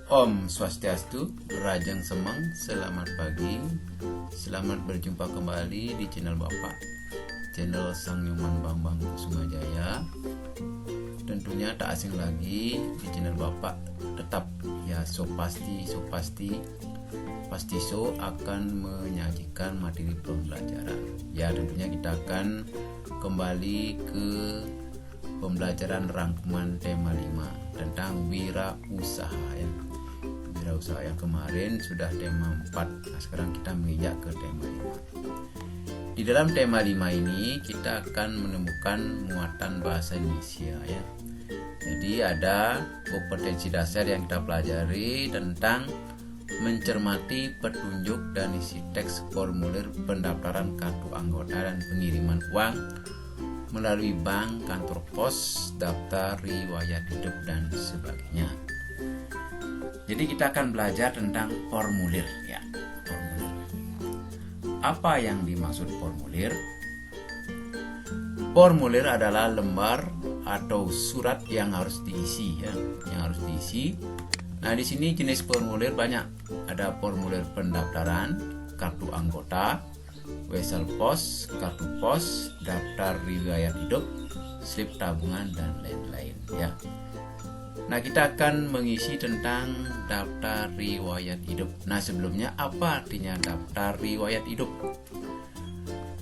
Om Swastiastu, Rajang Semang, selamat pagi. Selamat berjumpa kembali di channel Bapak, channel Sang Nyuman Bambang Kusumajaya. Tentunya tak asing lagi di channel Bapak tetap ya so pasti akan menyajikan materi pembelajaran. Ya tentunya kita akan kembali ke pembelajaran rangkuman tema 5 tentang wirausaha ya. Wirausaha yang kemarin sudah tema 4. Nah, sekarang kita menginjak ke tema 5. Di dalam tema 5 ini kita akan menemukan muatan bahasa Indonesia ya. Jadi ada kompetensi dasar yang kita pelajari tentang mencermati petunjuk dan isi teks formulir pendaftaran kartu anggota dan pengiriman uang melalui bank, kantor pos, daftar riwayat hidup dan sebagainya. Jadi kita akan belajar tentang formulir ya. Formulir. Apa yang dimaksud formulir? Formulir adalah lembar atau surat yang harus diisi ya, Nah, di sini jenis formulir banyak. Ada formulir pendaftaran, kartu anggota, wesel pos, kartu pos, daftar riwayat hidup, slip tabungan dan lain-lain ya. Nah, kita akan mengisi tentang daftar riwayat hidup. Nah, sebelumnya apa artinya daftar riwayat hidup?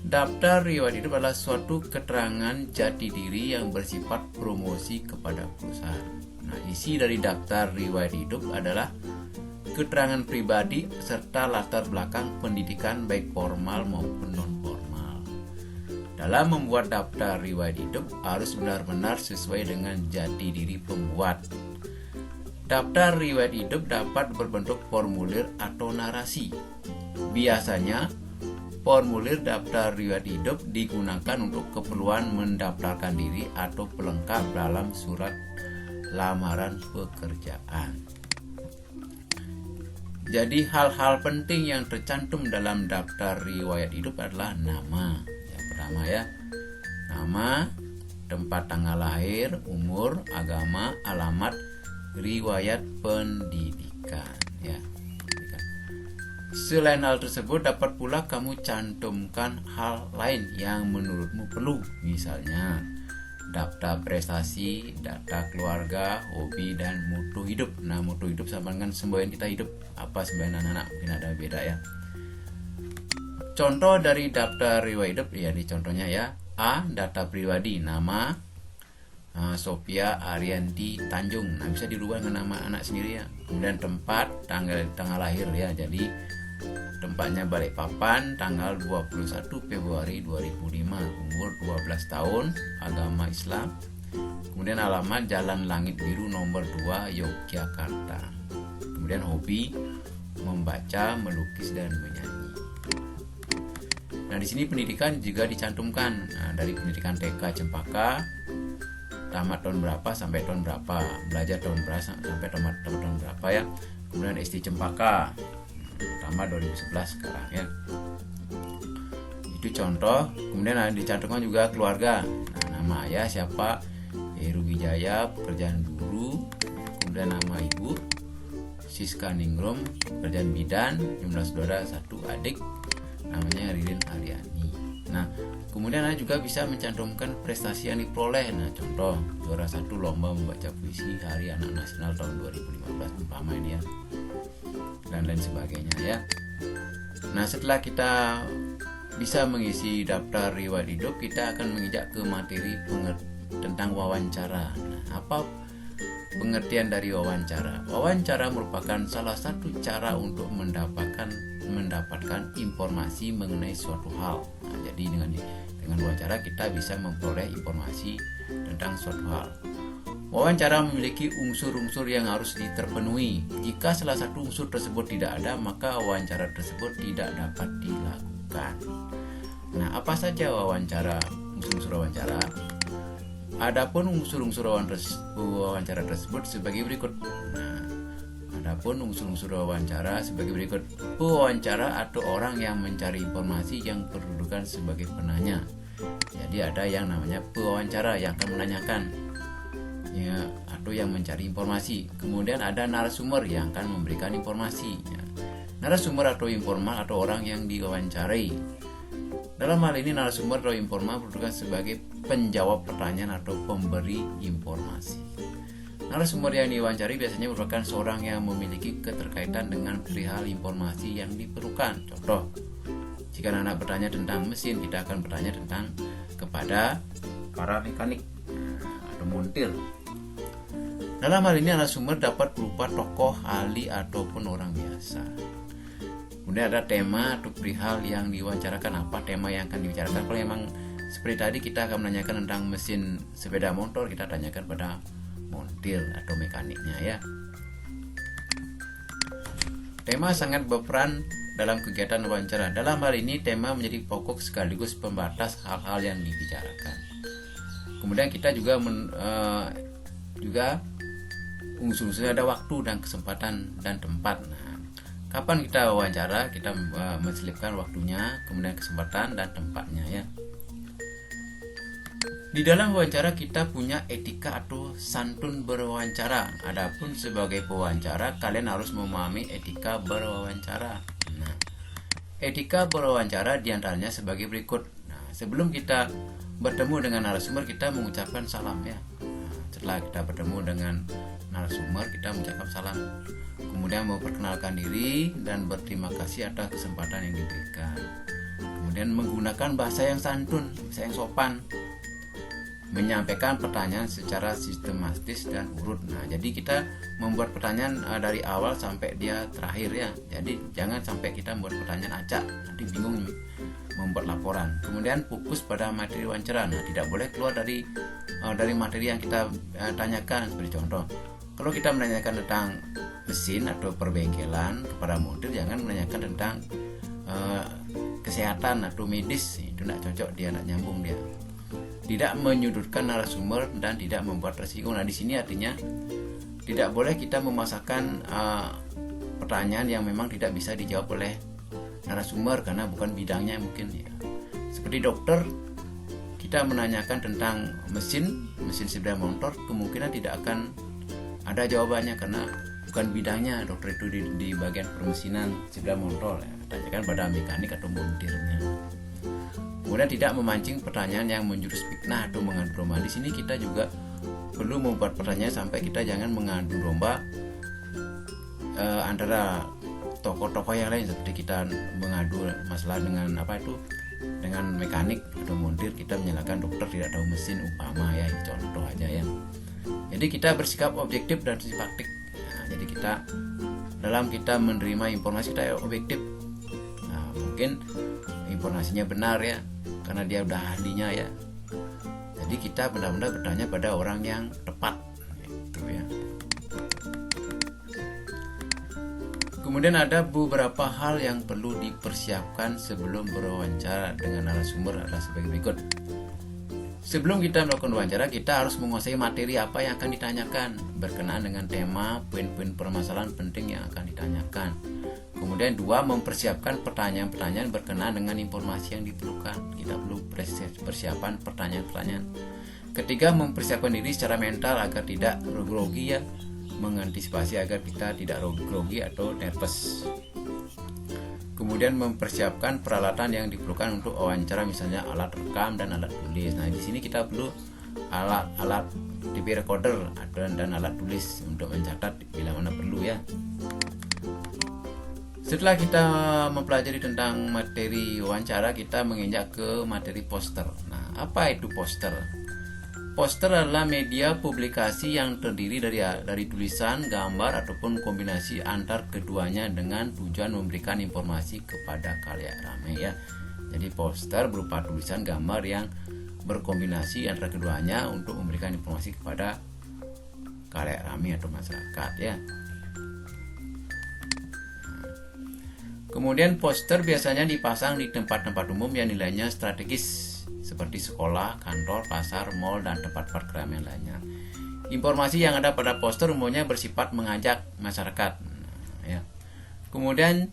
Daftar riwayat hidup adalah suatu keterangan jati diri yang bersifat promosi kepada perusahaan. Nah, isi dari daftar riwayat hidup adalah keterangan pribadi serta latar belakang pendidikan baik formal maupun non-formal. Dalam membuat daftar riwayat hidup harus benar-benar sesuai dengan jati diri pembuat. Daftar riwayat hidup dapat berbentuk formulir atau narasi. Biasanya formulir daftar riwayat hidup digunakan untuk keperluan mendaftarkan diri atau pelengkap dalam surat lamaran pekerjaan. Jadi hal-hal penting yang tercantum dalam daftar riwayat hidup adalah nama. Yang pertama ya, nama, tempat tanggal lahir, umur, agama, alamat, riwayat pendidikan ya. Selain hal tersebut, dapat pula kamu cantumkan hal lain yang menurutmu perlu, misalnya daftar prestasi, data keluarga, hobi, dan mutu hidup. Nah, mutu hidup sama dengan semboyan kita hidup. Apa semboyan anak-anak? Mungkin ada beda ya. Contoh dari daftar riwayat hidup, ya di contohnya ya. A. Data pribadi, nama Sophia Arianti Tanjung. Nah, bisa dirubah dengan nama anak sendiri ya. Kemudian tempat, tanggal lahir ya. Jadi tempatnya Balikpapan, tanggal 21 Februari 2005, umur 12 tahun, agama Islam. Kemudian alamat Jalan Langit Biru nomor 2 Yogyakarta. Kemudian hobi membaca, melukis dan menyanyi. Nah, di sini pendidikan juga dicantumkan. Nah, dari pendidikan TK Cempaka, tamat tahun berapa sampai tahun berapa, belajar tahun berapa sampai tamat tahun berapa ya. Kemudian SD Cempaka, tamat 2011 sekarang ya. Itu contoh. Kemudian dicantumkan juga keluarga. Nah, nama ayah siapa? Heru Wijaya, pekerjaan guru. Kemudian nama ibu Siska Ningrum, pekerjaan bidan. Jumlah saudara 1 adik, namanya Ririn Ariani. Nah, kemudian juga bisa mencantumkan prestasi yang diperoleh. Nah, contoh juara 1 lomba membaca puisi Hari Anak Nasional tahun 2015 umpama ini ya, dan lain sebagainya ya. Nah, setelah kita bisa mengisi daftar riwayat hidup, kita akan menginjak ke materi tentang wawancara. Nah, apa pengertian dari wawancara? Wawancara merupakan salah satu cara untuk mendapatkan informasi mengenai suatu hal. Nah, jadi dengan wawancara kita bisa memperoleh informasi tentang suatu hal. Wawancara memiliki unsur-unsur yang harus terpenuhi. Jika salah satu unsur tersebut tidak ada, maka wawancara tersebut tidak dapat dilakukan. Nah, apa saja unsur-unsur wawancara? Adapun unsur-unsur wawancara tersebut sebagai berikut. Nah, Pewawancara atau orang yang mencari informasi yang berkedudukan sebagai penanya. Jadi ada yang namanya pewawancara yang akan menanyakan. ya, atau yang mencari informasi. Kemudian ada narasumber yang akan memberikan informasi, ya. Narasumber atau informal atau orang yang diwawancarai. Dalam hal ini narasumber atau informal bertugas sebagai penjawab pertanyaan atau pemberi informasi. Narasumber yang diwawancari biasanya merupakan seorang yang memiliki keterkaitan dengan perihal informasi yang diperlukan. Contoh, jika anak bertanya tentang mesin, kita akan bertanya tentang kepada para mekanik atau montir. Dalam hal ini narasumber dapat berupa tokoh, ahli, ataupun orang biasa. Kemudian ada tema atau perihal yang diwawancarakan, apa tema yang akan dibicarakan. Kalau memang seperti tadi kita akan menanyakan tentang mesin sepeda motor, kita tanyakan pada montir atau mekaniknya, ya. Tema sangat berperan dalam kegiatan wawancara. Dalam hal ini tema menjadi pokok sekaligus pembatas hal-hal yang dibicarakan. Kemudian kita juga unsur-unsurnya ada waktu dan kesempatan dan tempat. Nah, kapan kita wawancara, kita menselipkan waktunya, kemudian kesempatan dan tempatnya, ya. Di dalam wawancara kita punya etika atau santun berwawancara. Adapun sebagai pewawancara, kalian harus memahami etika berwawancara. Nah, etika berwawancara diantaranya sebagai berikut. Nah, sebelum kita bertemu dengan narasumber, kita mengucapkan salam, ya. Nah, setelah kita bertemu dengan narasumber, kita mengucapkan salam. Kemudian memperkenalkan diri dan berterima kasih atas kesempatan yang diberikan. Kemudian menggunakan bahasa yang santun, bahasa yang sopan. Menyampaikan pertanyaan secara sistematis dan urut. Nah, jadi kita membuat pertanyaan dari awal sampai dia terakhir, ya. Jadi jangan sampai kita membuat pertanyaan acak, nanti bingung membuat laporan. Kemudian fokus pada materi wawancara. Nah, tidak boleh keluar dari materi yang kita tanyakan. Seperti contoh, kalau kita menanyakan tentang mesin atau perbengkelan kepada montir, jangan menanyakan tentang kesehatan atau medis. Itu tidak cocok, dia tidak nyambung dia. Tidak menyudutkan narasumber dan tidak membuat tersinggung. Nah, di sini artinya tidak boleh kita memasakkan pertanyaan yang memang tidak bisa dijawab oleh narasumber karena bukan bidangnya mungkin, ya. Seperti dokter, kita menanyakan tentang mesin sepeda motor, kemungkinan tidak akan ada jawabannya karena bukan bidangnya dokter itu di bagian permesinan sepeda motor, ya. Tanyakan pada mekanik atau montirnya. Kemudian tidak memancing pertanyaan yang menjurus fitnah atau mengadu domba. Di sini kita juga perlu membuat pertanyaan sampai kita jangan mengadu domba antara tokoh-tokoh yang lain, seperti kita mengadu masalah dengan mekanik atau montir, kita menyalahkan dokter tidak tahu mesin umpama, ya, contoh aja, ya. Jadi kita bersikap objektif dan simpatik. Nah, jadi kita dalam kita menerima informasi kita objektif. Nah, mungkin informasinya benar, ya, karena dia udah ahlinya, ya. Jadi kita benar-benar bertanya pada orang yang tepat, gitu, ya. Kemudian ada beberapa hal yang perlu dipersiapkan sebelum berwawancara dengan narasumber adalah sebagai berikut. Sebelum kita melakukan wawancara, kita harus menguasai materi apa yang akan ditanyakan berkenaan dengan tema, poin-poin permasalahan penting yang akan ditanyakan. Kemudian 2, mempersiapkan pertanyaan-pertanyaan berkenaan dengan informasi yang diperlukan. Kita perlu persiapan pertanyaan-pertanyaan. Ketiga, mempersiapkan diri secara mental agar tidak grogi, ya. Mengantisipasi agar kita tidak grogi atau nervous. Kemudian mempersiapkan peralatan yang diperlukan untuk wawancara, misalnya alat rekam dan alat tulis. Nah, di sini kita perlu alat DP recorder dan alat tulis untuk mencatat bila mana perlu, ya. Setelah kita mempelajari tentang materi wawancara, kita menginjak ke materi poster. Nah, apa itu poster? Poster adalah media publikasi yang terdiri dari tulisan, gambar, ataupun kombinasi antar keduanya dengan tujuan memberikan informasi kepada khalayak ramai, ya. Jadi poster berupa tulisan, gambar yang berkombinasi antara keduanya untuk memberikan informasi kepada khalayak ramai atau masyarakat, ya. Kemudian poster biasanya dipasang di tempat-tempat umum yang nilainya strategis, seperti sekolah, kantor, pasar, mal, dan tempat-tempat keramaian lainnya. Informasi yang ada pada poster umumnya bersifat mengajak masyarakat, ya. Kemudian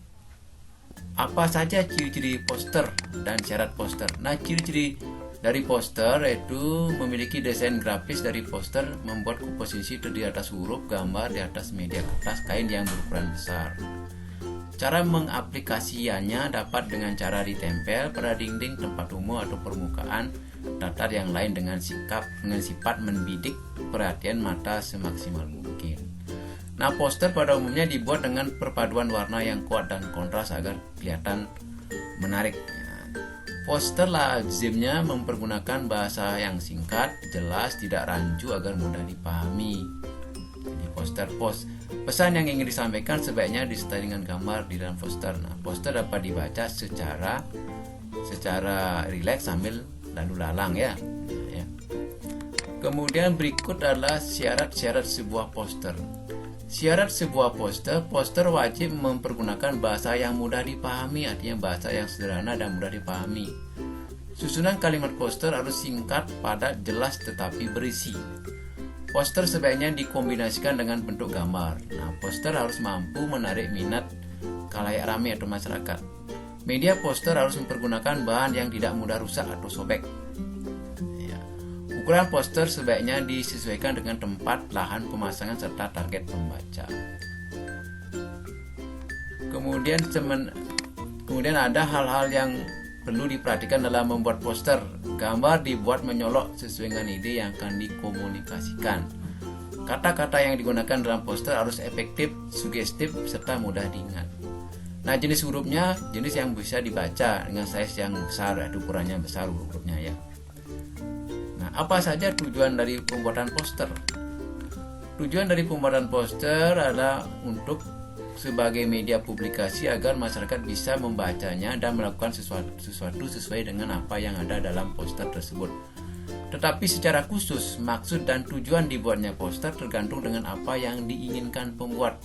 apa saja ciri-ciri poster dan syarat poster? Nah, ciri-ciri Dari poster itu memiliki desain grafis dari poster, membuat komposisi itu di atas huruf, gambar di atas media kertas kain yang berukuran besar. Cara mengaplikasikannya dapat dengan cara ditempel pada dinding tempat umum atau permukaan datar yang lain dengan sifat mendidik perhatian mata semaksimal mungkin. Nah, poster pada umumnya dibuat dengan perpaduan warna yang kuat dan kontras agar kelihatan menarik. Poster lazimnya mempergunakan bahasa yang singkat, jelas, tidak rancu agar mudah dipahami. Jadi pesan yang ingin disampaikan sebaiknya disertai dengan gambar di dalam poster. Nah, poster dapat dibaca secara rileks sambil lalu lalang ya. Kemudian berikut adalah syarat-syarat sebuah poster. Syarat sebuah poster wajib mempergunakan bahasa yang mudah dipahami, artinya bahasa yang sederhana dan mudah dipahami. Susunan kalimat poster harus singkat, padat, jelas tetapi berisi. Poster sebaiknya dikombinasikan dengan bentuk gambar. Nah, poster harus mampu menarik minat khalayak ramai atau masyarakat. Media poster harus mempergunakan bahan yang tidak mudah rusak atau sobek. Ukuran poster sebaiknya disesuaikan dengan tempat, lahan pemasangan, serta target pembaca. Kemudian ada hal-hal yang perlu diperhatikan dalam membuat poster. Gambar dibuat menyolok sesuai dengan ide yang akan dikomunikasikan. Kata-kata yang digunakan dalam poster harus efektif, sugestif, serta mudah diingat. Nah, jenis hurufnya jenis yang bisa dibaca dengan size yang besar, ukurannya besar hurufnya ya. Apa saja tujuan dari pembuatan poster? Tujuan dari pembuatan poster adalah untuk sebagai media publikasi agar masyarakat bisa membacanya dan melakukan sesuatu sesuai dengan apa yang ada dalam poster tersebut. Tetapi secara khusus, maksud dan tujuan dibuatnya poster tergantung dengan apa yang diinginkan pembuat.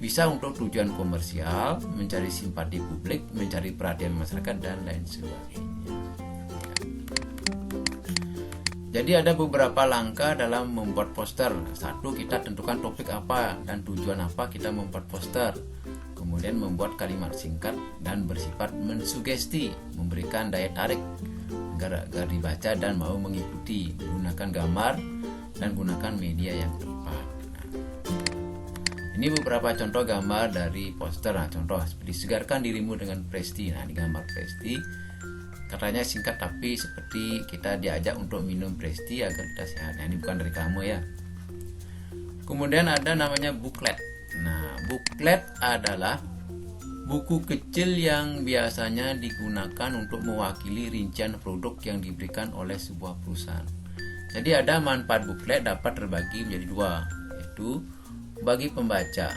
Bisa untuk tujuan komersial, mencari simpati publik, mencari perhatian masyarakat, dan lain sebagainya. Jadi ada beberapa langkah dalam membuat poster. Satu, kita tentukan topik apa dan tujuan apa kita membuat poster. Kemudian membuat kalimat singkat dan bersifat mensugesti, memberikan daya tarik agar dibaca dan mau mengikuti. Gunakan gambar dan gunakan media yang tepat. Ini beberapa contoh gambar dari poster. Nah, contoh seperti segarkan dirimu dengan Presti. Nah, di gambar Presti katanya singkat tapi seperti kita diajak untuk minum Presti agar kita sehat. Nah, ini bukan dari kamu ya. Kemudian ada namanya booklet. Nah, booklet adalah buku kecil yang biasanya digunakan untuk mewakili rincian produk yang diberikan oleh sebuah perusahaan. Jadi ada manfaat booklet dapat terbagi menjadi dua, yaitu bagi pembaca.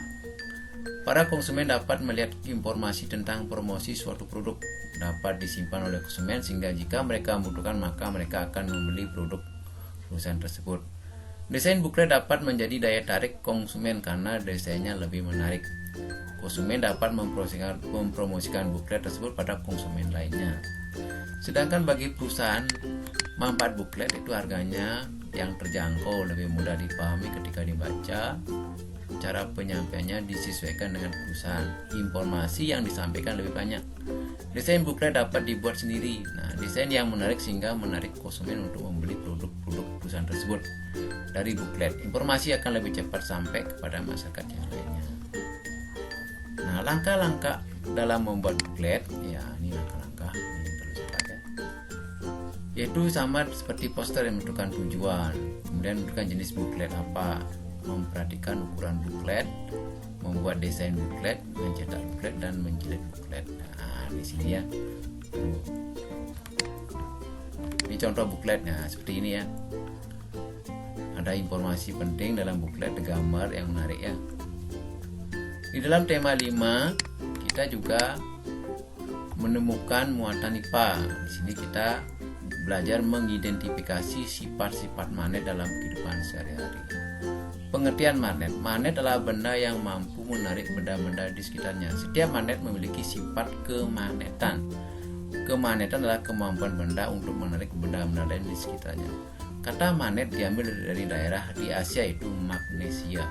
Para konsumen dapat melihat informasi tentang promosi suatu produk, dapat disimpan oleh konsumen sehingga jika mereka membutuhkan maka mereka akan membeli produk perusahaan tersebut. Desain booklet dapat menjadi daya tarik konsumen karena desainnya lebih menarik. Konsumen dapat mempromosikan booklet tersebut pada konsumen lainnya. Sedangkan bagi perusahaan, manfaat booklet itu harganya yang terjangkau, lebih mudah dipahami ketika dibaca. Cara penyampaiannya disesuaikan dengan perusahaan. Informasi yang disampaikan lebih banyak. Desain booklet dapat dibuat sendiri. Nah, desain yang menarik sehingga menarik konsumen untuk membeli produk-produk perusahaan tersebut. Dari booklet, informasi akan lebih cepat sampai kepada masyarakat yang lainnya. Nah, langkah-langkah dalam membuat booklet, ya ini langkah-langkah ini perlu cepat ya. Yaitu sama seperti poster yang menentukan tujuan, kemudian menentukan jenis booklet apa, memperhatikan ukuran booklet, membuat desain booklet, mencetak booklet, dan menjilid booklet. Nah, di sini ya. Ini contoh bookletnya seperti ini ya. Ada informasi penting dalam booklet, gambar yang menarik ya. Di dalam tema 5 kita juga menemukan muatan IPA. Di sini kita belajar mengidentifikasi sifat-sifat magnet dalam kehidupan sehari-hari. Pengertian magnet. Magnet adalah benda yang mampu menarik benda-benda di sekitarnya. Setiap magnet memiliki sifat kemagnetan. Kemagnetan adalah kemampuan benda untuk menarik benda-benda lain di sekitarnya. Kata magnet diambil dari daerah di Asia, yaitu Magnesia.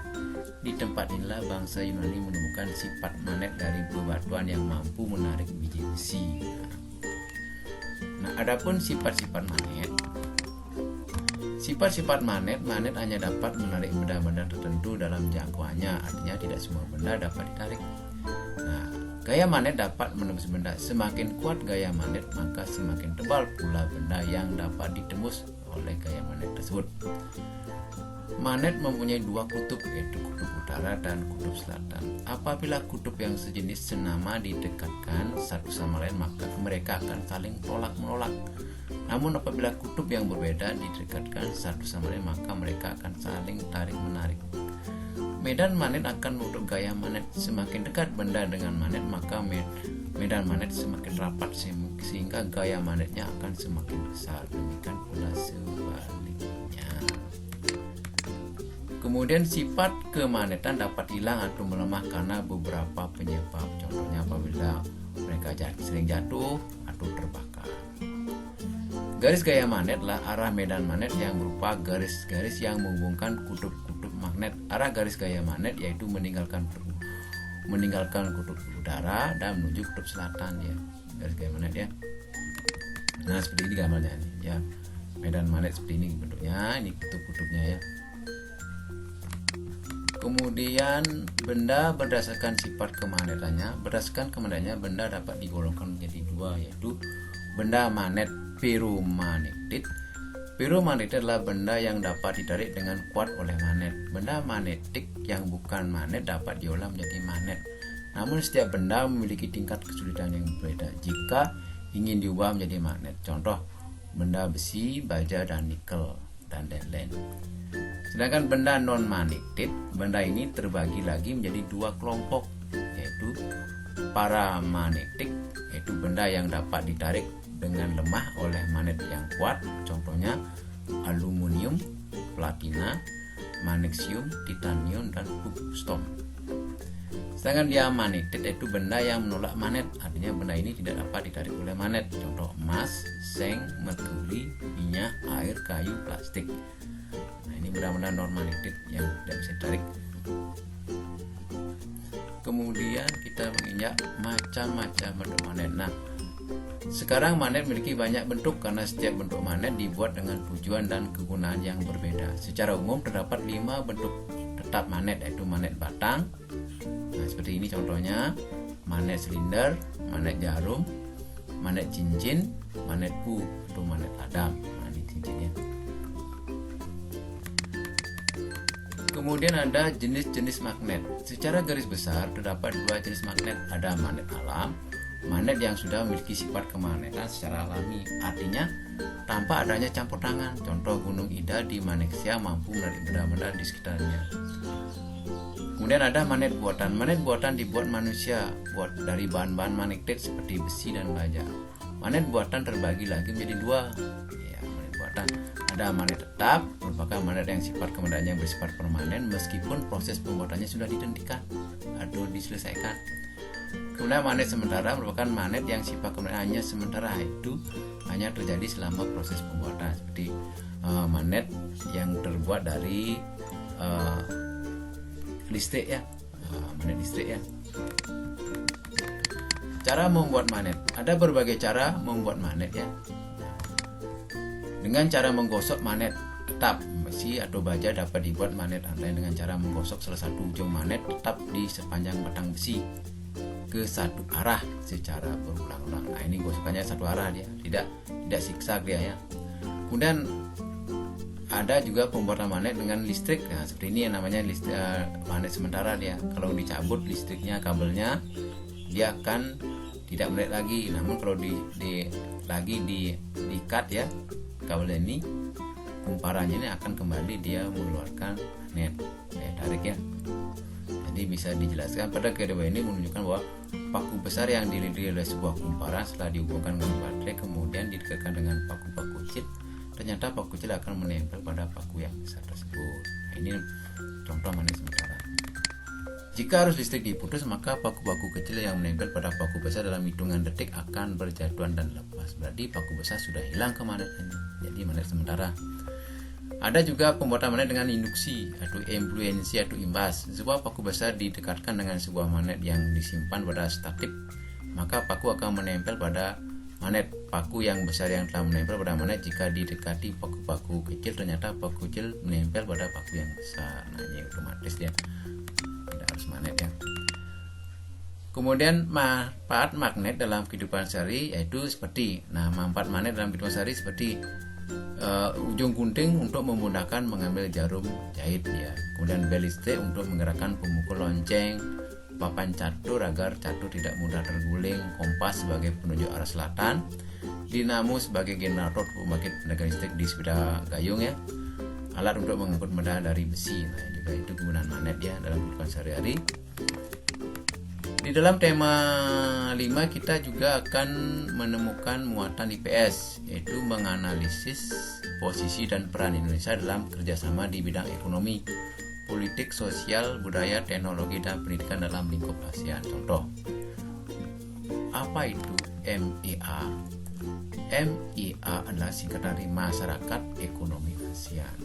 Di tempat inilah bangsa Yunani menemukan sifat magnet dari bebatuan yang mampu menarik biji besi. Nah, adapun sifat-sifat magnet. Sifat-sifat magnet hanya dapat menarik benda-benda tertentu dalam jangkauannya, artinya tidak semua benda dapat ditarik. Nah, gaya magnet dapat menembus benda. Semakin kuat gaya magnet, maka semakin tebal pula benda yang dapat ditembus oleh gaya magnet tersebut. Magnet mempunyai dua kutub, yaitu kutub utara dan kutub selatan. Apabila kutub yang sejenis senama didekatkan satu sama lain, maka mereka akan saling tolak-menolak. Namun apabila kutub yang berbeda didekatkan satu sama lain, maka mereka akan saling tarik-menarik. Medan magnet akan membentuk gaya magnet. Semakin dekat benda dengan magnet, maka medan magnet semakin rapat sehingga gaya magnetnya akan semakin besar. Demikian pula sebaliknya. Kemudian sifat kemagnetan dapat hilang atau melemah karena beberapa penyebab. Contohnya apabila mereka sering jatuh atau terbakar. Garis gaya magnet adalah arah medan magnet yang berupa garis-garis yang menghubungkan kutub-kutub magnet. Arah garis gaya magnet yaitu meninggalkan kutub utara dan menuju kutub selatan ya. Garis gaya magnet ya. Nah, seperti ini gambarnya nih ya. Medan magnet seperti ini bentuknya, ini kutub-kutubnya ya. Kemudian benda berdasarkan sifat kemagnetannya. Berdasarkan kemagnetannya benda dapat digolongkan menjadi dua, yaitu benda magnet ferromagnetit. Ferromagnetit adalah benda yang dapat ditarik dengan kuat oleh magnet. Benda magnetik yang bukan magnet dapat diolah menjadi magnet. Namun setiap benda memiliki tingkat kesulitan yang berbeda jika ingin diubah menjadi magnet. Contoh, benda besi, baja, dan nikel, dan lain-lain. Sedangkan benda non-magnetit, benda ini terbagi lagi menjadi dua kelompok, yaitu paramagnetik, yaitu benda yang dapat ditarik dengan lemah oleh magnet yang kuat, contohnya aluminium, platina, magnesium, titanium, dan tungsten. Sedangkan diamagnetit yaitu benda yang menolak magnet, artinya benda ini tidak dapat ditarik oleh magnet, contoh emas, seng, merkuri, minyak, air, kayu, plastik. Nah, ini benda-benda non-magnetit yang tidak bisa ditarik. Kemudian kita menginjak macam-macam bentuk magnet. Nah, sekarang magnet memiliki banyak bentuk karena setiap bentuk magnet dibuat dengan tujuan dan kegunaan yang berbeda. Secara umum terdapat 5 bentuk tetap magnet, yaitu magnet batang. Nah, seperti ini contohnya: magnet silinder, magnet jarum, magnet cincin, magnet atau magnet ladam. Nah, ini cincinnya. Kemudian ada jenis-jenis magnet. Secara garis besar terdapat 2 jenis magnet. Ada magnet alam, magnet yang sudah memiliki sifat kemagnetan secara alami, artinya tanpa adanya campur tangan. Contoh Gunung Ida di Malaysia mampu menarik benda-benda di sekitarnya. Kemudian ada magnet buatan. Magnet buatan dibuat manusia, buat dari bahan-bahan magnetit seperti besi dan baja. Magnet buatan terbagi lagi menjadi 2. Ya, magnet buatan. Ada magnet tetap, merupakan magnet yang sifat kemagnetannya bersifat permanen meskipun proses pembuatannya sudah dihentikan atau diselesaikan. Kemudian magnet sementara merupakan magnet yang sifat kemagnetannya sementara, itu hanya terjadi selama proses pembuatan, seperti magnet yang terbuat dari listrik ya, magnet listrik ya. Cara membuat magnet, ada berbagai cara membuat magnet ya. Dengan cara menggosok magnet tetap, besi atau baja dapat dibuat magnet antara dengan cara menggosok salah satu ujung magnet tetap di sepanjang batang besi ke satu arah secara berulang-ulang. Nah, ini gosokannya satu arah dia, tidak zigzag dia ya. Kemudian ada juga pembuatan magnet dengan listrik. Nah, seperti ini yang namanya magnet sementara dia. Kalau dicabut listriknya, kabelnya, dia akan tidak menarik lagi. Namun kalau di cut ya kabel ini, kumparannya ini akan kembali dia mengeluarkan magnet tarik ya. Jadi bisa dijelaskan pada kedua ini menunjukkan bahwa paku besar yang dililit oleh sebuah kumparan setelah dihubungkan dengan baterai kemudian didekatkan dengan paku-paku kecil, ternyata paku kecil akan menempel pada paku yang besar tersebut. Nah, ini contoh magnet sementara. Jika arus listrik diputus, maka paku-paku kecil yang menempel pada paku besar dalam hitungan detik akan berjatuhan dan lepas. Berarti paku besar sudah hilang kemagnetannya. Jadi magnet sementara. Ada juga pembuatan magnet dengan induksi atau influensi atau imbas. Sebuah paku besar didekatkan dengan sebuah magnet yang disimpan pada statif, maka paku akan menempel pada magnet. Paku yang besar yang telah menempel pada magnet jika didekati paku-paku kecil, ternyata paku kecil menempel pada paku yang besar. Nah, ini otomatis ya, tidak harus magnet ya. Kemudian manfaat magnet dalam kehidupan sehari yaitu seperti, manfaat magnet dalam kehidupan sehari seperti ujung gunting untuk memudahkan mengambil jarum jahit ya. Kemudian bel listrik untuk menggerakkan pemukul lonceng, papan catur agar catur tidak mudah terguling, kompas sebagai penunjuk arah selatan, dinamo sebagai generator pembangkit tenaga listrik di sepeda gayung ya, alat untuk mengangkut benda dari besi. Nah, juga itu kegunaan magnet ya dalam kehidupan sehari-hari. Di dalam tema 5 kita juga akan menemukan muatan IPS, yaitu menganalisis posisi dan peran Indonesia dalam kerjasama di bidang ekonomi, politik, sosial, budaya, teknologi, dan pendidikan dalam lingkup ASEAN. Contoh, apa itu MEA? MEA adalah singkatan dari Masyarakat Ekonomi ASEAN.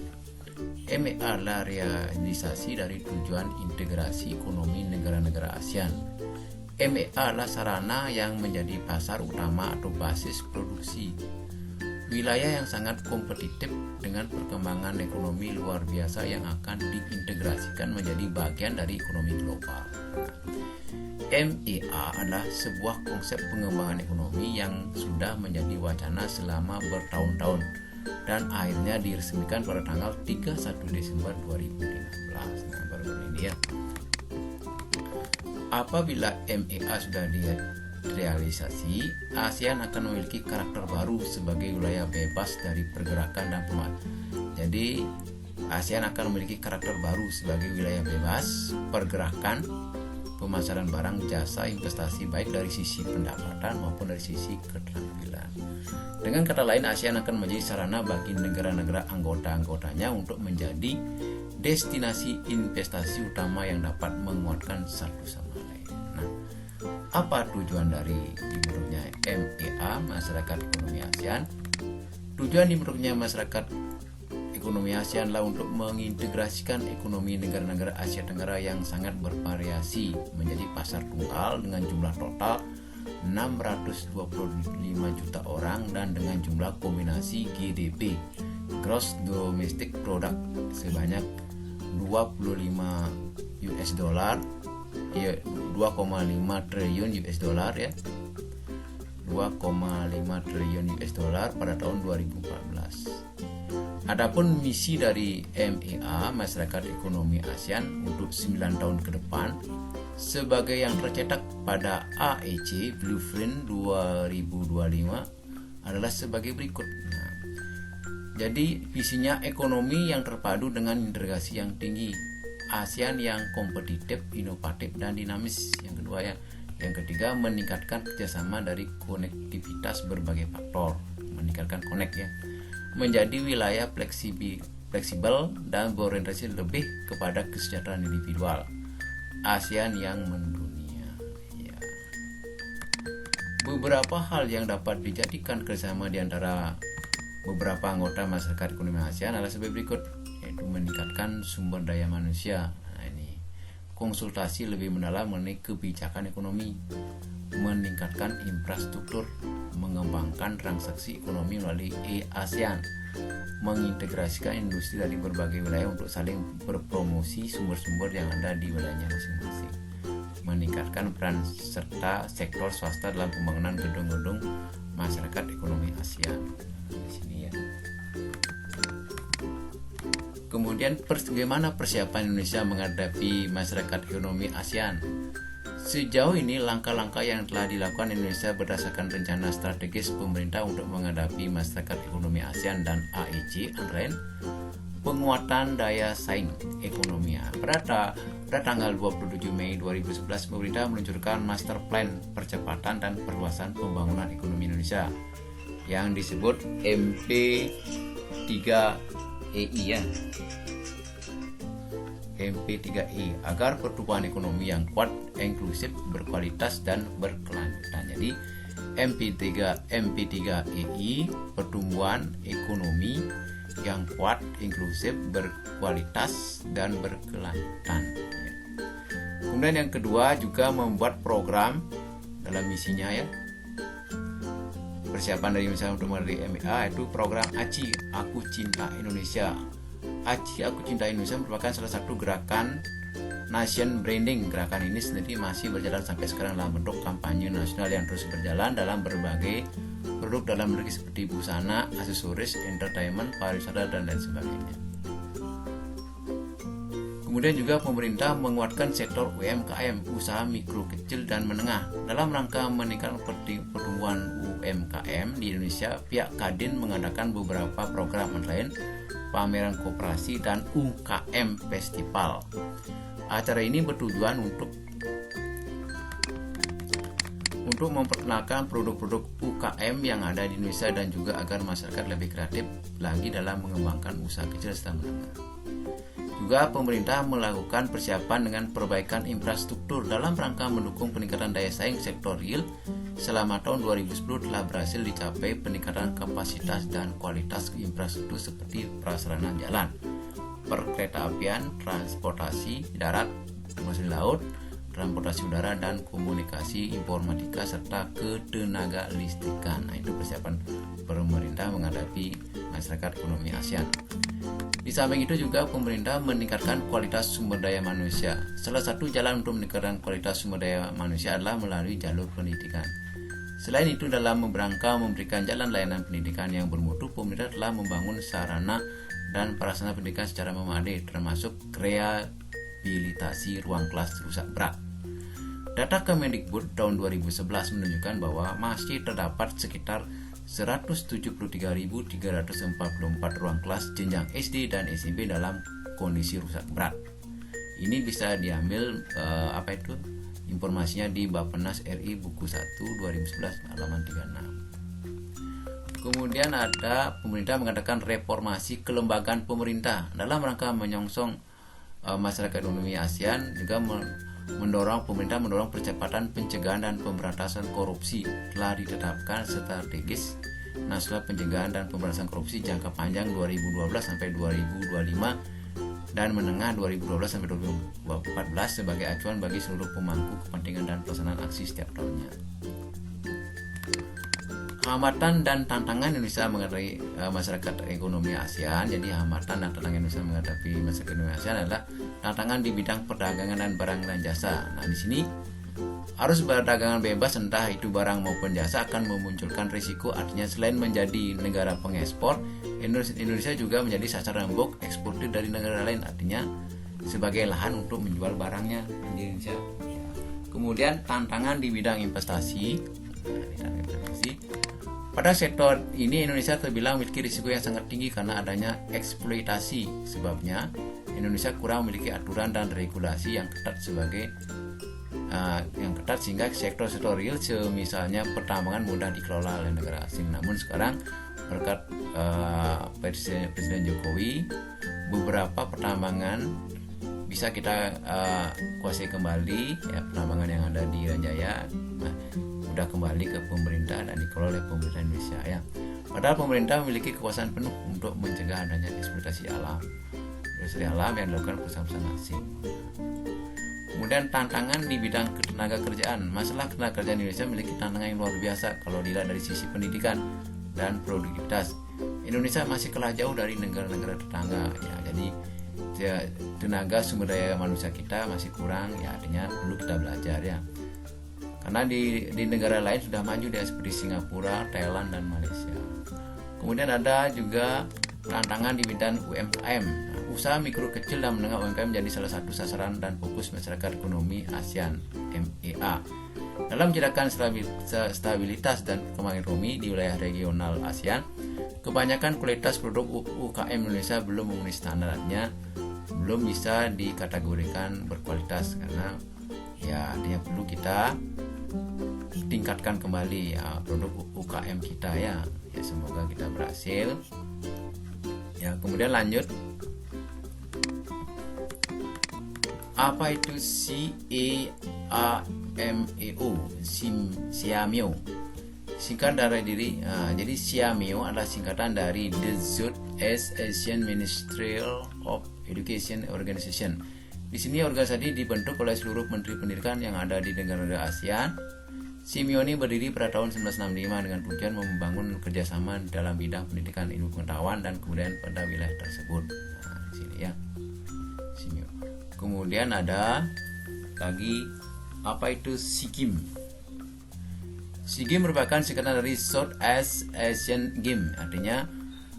MEA adalah realisasi dari tujuan integrasi ekonomi negara-negara ASEAN. MEA adalah sarana yang menjadi pasar utama atau basis produksi. Wilayah yang sangat kompetitif dengan perkembangan ekonomi luar biasa yang akan diintegrasikan menjadi bagian dari ekonomi global. MEA adalah sebuah konsep pengembangan ekonomi yang sudah menjadi wacana selama bertahun-tahun dan akhirnya diresmikan pada tanggal 31 Desember 2015. Nah, baru ini ya. Apabila MEA sudah direalisasi, ASEAN akan memiliki karakter baru sebagai wilayah bebas dari pergerakan dan pemasaran. Jadi, ASEAN akan memiliki karakter baru sebagai wilayah bebas pergerakan, pemasaran barang, jasa, investasi baik dari sisi pendapatan maupun dari sisi keterampilan. Dengan kata lain, ASEAN akan menjadi sarana bagi negara-negara anggota-anggotanya untuk menjadi destinasi investasi utama yang dapat menguatkan satu sama lain. Nah, apa tujuan dari dibentuknya MEA, Masyarakat Ekonomi ASEAN? Tujuan dibentuknya Masyarakat Ekonomi ASEAN adalah untuk mengintegrasikan ekonomi negara-negara Asia Tenggara yang sangat bervariasi menjadi pasar tunggal dengan jumlah total 625 juta orang dan dengan jumlah kombinasi GDP Gross Domestic Product sebanyak 25 US dollar ya, 2,5 triliun US dollar ya, 2,5 triliun US dollar pada tahun 2014. Adapun misi dari MEA, Masyarakat Ekonomi ASEAN, untuk 9 tahun ke depan sebagai yang tercetak pada AEC Blueprint 2025 adalah sebagai berikut. Nah, jadi visinya ekonomi yang terpadu dengan integrasi yang tinggi, ASEAN yang kompetitif, inovatif, dan dinamis. Yang kedua ya. Yang ketiga, meningkatkan kerjasama dari konektivitas berbagai faktor, meningkatkan connect ya, menjadi wilayah fleksibel dan berorientasi lebih kepada kesejahteraan individual, ASEAN yang mendunia ya. Beberapa hal yang dapat dijadikan kerjasama di antara beberapa anggota masyarakat ekonomi ASEAN adalah sebagai berikut, yaitu meningkatkan sumber daya manusia. Nah, ini konsultasi lebih mendalam mengenai kebijakan ekonomi, meningkatkan infrastruktur, mengembangkan transaksi ekonomi melalui e-ASEAN, mengintegrasikan industri dari berbagai wilayah untuk saling berpromosi sumber-sumber yang ada di wilayahnya masing-masing, meningkatkan peran serta sektor swasta dalam pembangunan gedung-gedung masyarakat ekonomi ASEAN. Di sini ya. Kemudian bagaimana persiapan Indonesia menghadapi masyarakat ekonomi ASEAN? Sejauh ini langkah-langkah yang telah dilakukan Indonesia berdasarkan rencana strategis pemerintah untuk menghadapi masyarakat ekonomi ASEAN dan AEC antara lain penguatan daya saing ekonomi. Pada tanggal 27 Mei 2011 pemerintah meluncurkan Master Plan Percepatan dan Perluasan Pembangunan Ekonomi Indonesia yang disebut MP3EI ya. MP3I agar pertumbuhan ekonomi yang kuat, inklusif, berkualitas dan berkelanjutan. Jadi MP3EI pertumbuhan ekonomi yang kuat, inklusif, berkualitas dan berkelanjutan. Kemudian yang kedua juga membuat program dalam misinya ya. persiapan dari misalnya untuk menjadi MEA itu program ACI, Aku Cinta Indonesia. ACI, Aku Cinta Indonesia merupakan salah satu gerakan nation branding. Gerakan ini sendiri masih berjalan sampai sekarang dalam bentuk kampanye nasional yang terus berjalan dalam berbagai produk dalam negeri seperti busana, aksesoris, entertainment, pariwisata, dan lain sebagainya. Kemudian juga pemerintah menguatkan sektor UMKM, usaha mikro, kecil, dan menengah. Dalam rangka meningkatkan pertumbuhan UMKM di Indonesia, pihak Kadin mengadakan beberapa program online, pameran koperasi, dan UKM Festival. Acara ini bertujuan untuk memperkenalkan produk-produk UKM yang ada di Indonesia dan juga agar masyarakat lebih kreatif lagi dalam mengembangkan usaha kecil serta menengah. Juga pemerintah melakukan persiapan dengan perbaikan infrastruktur dalam rangka mendukung peningkatan daya saing sektor real. Selama tahun 2010 telah berhasil dicapai peningkatan kapasitas dan kualitas infrastruktur seperti prasarana jalan, perkeretaapian, transportasi darat, transportasi laut, transportasi udara, dan komunikasi informatika serta ketenaga listrikan. Nah, itu persiapan pemerintah menghadapi masyarakat ekonomi ASEAN. Di samping itu juga pemerintah meningkatkan kualitas sumber daya manusia. Salah satu jalan untuk meningkatkan kualitas sumber daya manusia adalah melalui jalur pendidikan. Selain itu, dalam rangka memberikan jalan layanan pendidikan yang bermutu, pemerintah telah membangun sarana dan prasarana pendidikan secara memadai, termasuk rehabilitasi ruang kelas rusak berat. Data Kemendikbud tahun 2011 menunjukkan bahwa masih terdapat sekitar 173.344 ruang kelas jenjang SD dan SMP dalam kondisi rusak berat. Ini bisa diambil informasinya di Bappenas RI buku 1 2011 halaman 36. Kemudian ada pemerintah mengadakan reformasi kelembagaan pemerintah dalam rangka menyongsong masyarakat ekonomi ASEAN, juga pemerintah mendorong percepatan pencegahan dan pemberantasan korupsi. Telah ditetapkan strategis nasional pencegahan dan pemberantasan korupsi jangka panjang 2012 sampai 2025 dan menengah 2012 sampai 2014 sebagai acuan bagi seluruh pemangku kepentingan dan pelaksanaan aksi setiap tahunnya. Hambatan dan tantangan Indonesia menghadapi masyarakat ekonomi ASEAN. Jadi hambatan dan tantangan Indonesia menghadapi masyarakat ekonomi ASEAN adalah tantangan di bidang perdagangan dan barang dan jasa. Nah, di sini arus perdagangan bebas entah itu barang maupun jasa akan memunculkan risiko. Artinya selain menjadi negara pengekspor, Indonesia juga menjadi sasaran empuk eksportir dari negara lain. Artinya sebagai lahan untuk menjual barangnya di Indonesia. Kemudian tantangan di bidang investasi. Pada sektor ini Indonesia terbilang memiliki risiko yang sangat tinggi karena adanya eksploitasi. Sebabnya Indonesia kurang memiliki aturan dan regulasi yang ketat sehingga sektor real misalnya pertambangan mudah dikelola oleh negara asing. Namun sekarang berkat Presiden Jokowi, beberapa pertambangan bisa kita kuasai kembali, ya, pertambangan yang ada di Ranjaya sudah kembali ke pemerintah dan dikelola oleh pemerintah Indonesia, ya. Padahal pemerintah memiliki kekuasaan penuh untuk mencegah adanya eksploitasi alam yang dilakukan perusahaan-perusahaan asing. Kemudian tantangan di bidang ketenaga kerjaan. Masalah ketenaga kerjaan Indonesia memiliki tantangan yang luar biasa kalau dilihat dari sisi pendidikan dan produktivitas. Indonesia masih kalah jauh dari negara-negara tetangga, ya. Jadi tenaga sumber daya manusia kita masih kurang, ya, artinya perlu kita belajar, ya. Karena di negara lain sudah maju, dia seperti Singapura, Thailand, dan Malaysia. Kemudian ada juga tantangan di bidang UMKM. Usaha mikro kecil dan menengah UMKM menjadi salah satu sasaran dan fokus masyarakat ekonomi ASEAN MEA. Dalam menjadikan stabilitas dan perkembangan ekonomi di wilayah regional ASEAN, kebanyakan kualitas produk UKM Indonesia belum memenuhi standarnya, belum bisa dikategorikan berkualitas karena, ya, artinya perlu kita tingkatkan kembali, ya, produk UKM kita, ya. Semoga kita berhasil, ya. Kemudian lanjut, apa itu CAAMEO? CAAMEO singkat dari diri. Jadi CAAMEO adalah singkatan dari The Southeast Asian Ministerial of Education Organization. Di sini organisasi dibentuk oleh seluruh menteri pendidikan yang ada di negara-negara ASEAN. Simeo ini berdiri pada tahun 1965 dengan tujuan membangun kerjasama dalam bidang pendidikan ilmu pengetahuan dan kebudayaan pada wilayah tersebut. Nah, di sini ya, Simeo. Kemudian ada lagi apa itu SEA Games. SEA Games merupakan singkatan dari Southeast Asian Games, artinya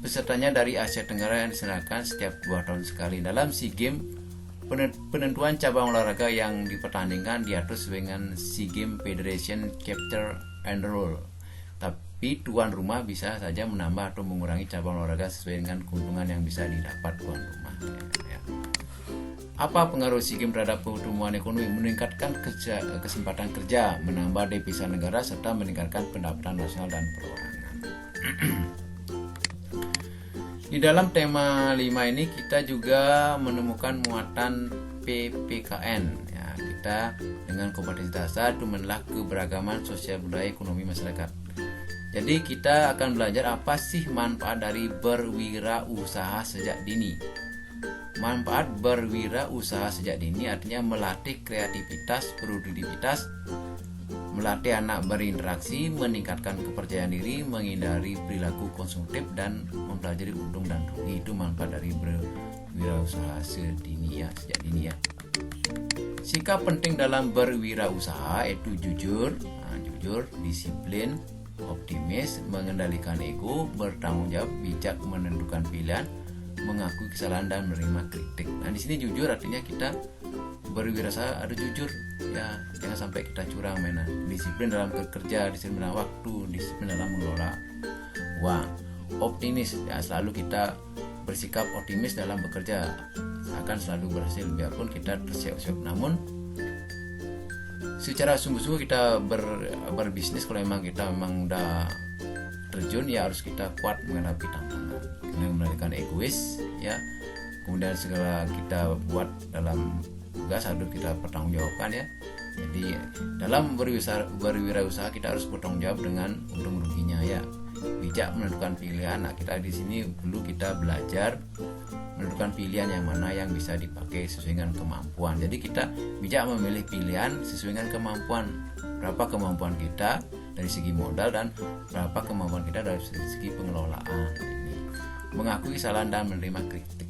pesertanya dari Asia Tenggara yang diselenggarakan setiap 2 tahun sekali. Dalam SEA Games, penentuan cabang olahraga yang dipertandingkan diatur sesuai dengan SEA Games Federation Chapter and Rule. Tapi tuan rumah bisa saja menambah atau mengurangi cabang olahraga sesuai dengan keuntungan yang bisa didapat tuan rumah. Ya. Apa pengaruh SEA Games terhadap pertumbuhan ekonomi? Meningkatkan kesempatan kerja, menambah devisa negara, serta meningkatkan pendapatan nasional dan perorangan. Di dalam tema 5 ini kita juga menemukan muatan PPKN. Ya, kita dengan kompetensi dasar itu menelaah keberagaman sosial budaya ekonomi masyarakat. Jadi kita akan belajar apa sih manfaat dari berwirausaha sejak dini. Manfaat berwirausaha sejak dini artinya melatih kreativitas, produktivitas, melatih anak berinteraksi, meningkatkan kepercayaan diri, menghindari perilaku konsumtif, dan mempelajari untung dan rugi. Itu manfaat dari berwirausaha sejak dini ya. Sikap penting dalam berwirausaha yaitu jujur, disiplin, optimis, mengendalikan ego, bertanggung jawab, bijak menentukan pilihan, mengakui kesalahan dan menerima kritik. Nah, di sini jujur artinya kita berwirausaha harus jujur ya, jangan sampai kita curang mainan. Disiplin dalam bekerja, disiplin dalam waktu, disiplin dalam mengelola uang. Optimis ya, selalu kita bersikap optimis dalam bekerja, akan selalu berhasil biarpun kita terseok-seok. Namun secara sungguh-sungguh kita berbisnis, kalau memang kita udah terjun ya harus kita kuat menghadapi tantangan, dengan mengendalikan egois ya. Kemudian segala kita buat dalam tugas harus kita pertanggungjawabkan ya. Jadi dalam berwirausaha kita harus bertanggung jawab dengan untung ruginya ya. Bijak menentukan pilihan. Nah, kita di sini perlu kita belajar menentukan pilihan yang mana yang bisa dipakai sesuai dengan kemampuan. Jadi kita bijak memilih pilihan sesuai dengan kemampuan. Berapa kemampuan kita dari segi modal dan berapa kemampuan kita dari segi pengelolaan. Mengakui kesalahan dan menerima kritik.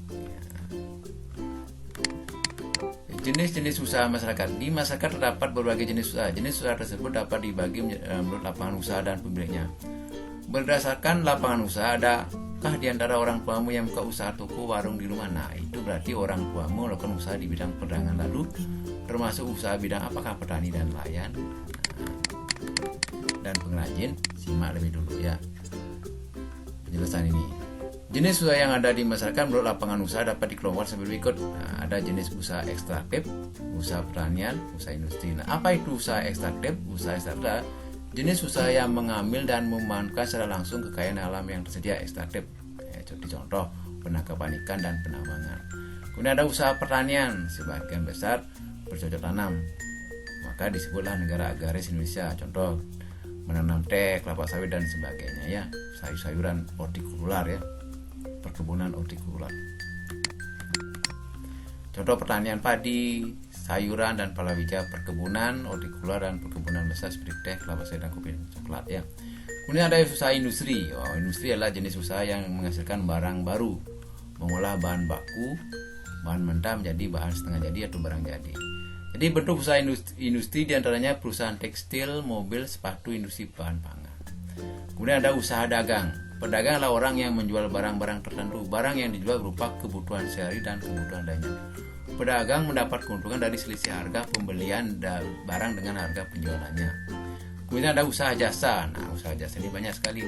Jenis-jenis usaha masyarakat. Di masyarakat terdapat berbagai jenis usaha. Jenis usaha tersebut dapat dibagi menurut lapangan usaha dan pemiliknya. Berdasarkan lapangan usaha, adakah di antara orang tuamu yang buka usaha toko warung di rumah? Nah, itu berarti orang tuamu melakukan usaha di bidang perdagangan. Lalu termasuk usaha bidang apakah petani dan nelayan dan pengrajin? Simak lebih dulu ya penjelasan ini. Jenis usaha yang ada di masyarakat menurut lapangan usaha dapat dikelompokkan sebagai berikut. Nah, ada jenis usaha ekstraktif, usaha pertanian, usaha industri. Nah, apa itu usaha ekstraktif? Usaha ekstraktif jenis usaha yang mengambil dan memanfaatkan secara langsung kekayaan alam yang tersedia, ekstraktif. Contoh penangkapan ikan dan penambangan. Kemudian ada usaha pertanian, sebagian besar bercocok tanam, maka disebutlah negara agraris Indonesia. Contoh menanam teh, kelapa sawit dan sebagainya ya. Sayur-sayuran hortikular ya, perkebunan hortikular. Contoh pertanian padi, sayuran dan palawija, perkebunan hortikular dan perkebunan besar seperti teh, kelapa sawit dan kopi dan coklat ya. Kemudian ada usaha industri. Industri adalah jenis usaha yang menghasilkan barang baru, mengolah bahan baku, bahan mentah menjadi bahan setengah jadi atau barang jadi. Jadi bentuk usaha industri diantaranya perusahaan tekstil, mobil, sepatu, industri bahan pangan. Kemudian ada usaha dagang. Pedagang adalah orang yang menjual barang-barang tertentu. Barang yang dijual berupa kebutuhan sehari dan kebutuhan lainnya. Pedagang mendapat keuntungan dari selisih harga pembelian barang dengan harga penjualannya. Kemudian ada usaha jasa. Nah, usaha jasa ini banyak sekali.